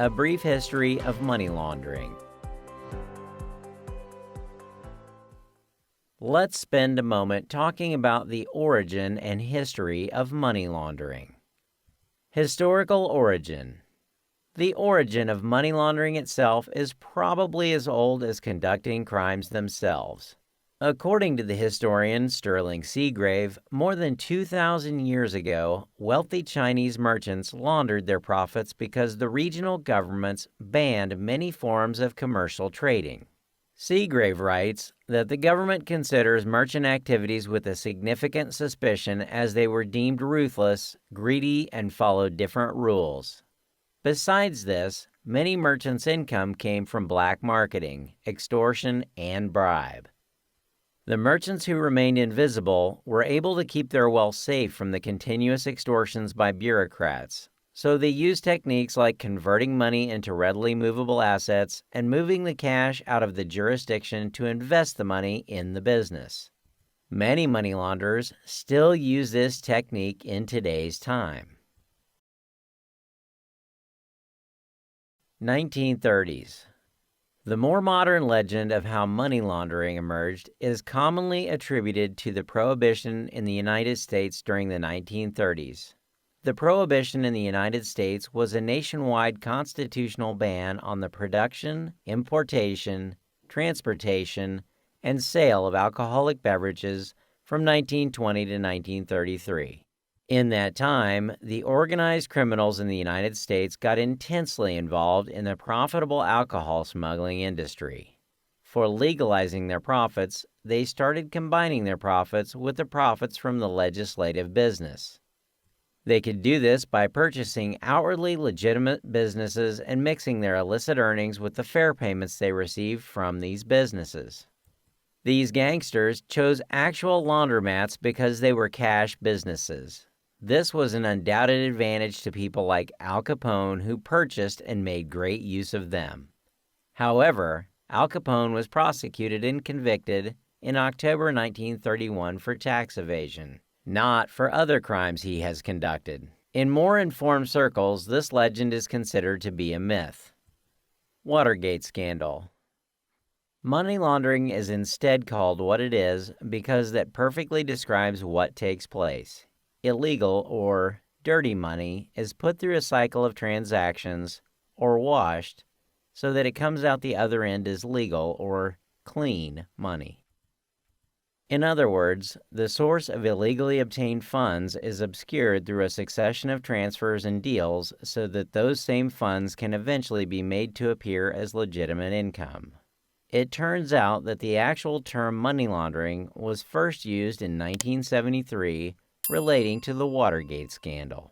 A brief history of money laundering. Let's spend a moment talking about the origin and history of money laundering. Historical origin. The origin of money laundering itself is probably as old as conducting crimes themselves. According to the historian Sterling Seagrave, more than 2,000 years ago, wealthy Chinese merchants laundered their profits because the regional governments banned many forms of commercial trading. Seagrave writes that the government considers merchant activities with a significant suspicion as they were deemed ruthless, greedy, and followed different rules. Besides this, many merchants' income came from black marketing, extortion, and bribe. The merchants who remained invisible were able to keep their wealth safe from the continuous extortions by bureaucrats, so they used techniques like converting money into readily movable assets and moving the cash out of the jurisdiction to invest the money in the business. Many money launderers still use this technique in today's time. 1930s. The more modern legend of how money laundering emerged is commonly attributed to the Prohibition in the United States during the 1930s. The Prohibition in the United States was a nationwide constitutional ban on the production, importation, transportation, and sale of alcoholic beverages from 1920 to 1933. In that time, the organized criminals in the United States got intensely involved in the profitable alcohol smuggling industry. For legalizing their profits, they started combining their profits with the profits from the legislative business. They could do this by purchasing outwardly legitimate businesses and mixing their illicit earnings with the fare payments they received from these businesses. These gangsters chose actual laundromats because they were cash businesses. This was an undoubted advantage to people like Al Capone, who purchased and made great use of them. However, Al Capone was prosecuted and convicted in October 1931 for tax evasion, not for other crimes he has conducted. In more informed circles, this legend is considered to be a myth. Watergate scandal. Money laundering is instead called what it is because that perfectly describes what takes place. Illegal or dirty money is put through a cycle of transactions, or washed, so that it comes out the other end as legal or clean money. In other words, the source of illegally obtained funds is obscured through a succession of transfers and deals so that those same funds can eventually be made to appear as legitimate income. It turns out that the actual term money laundering was first used in 1973 relating to the Watergate scandal.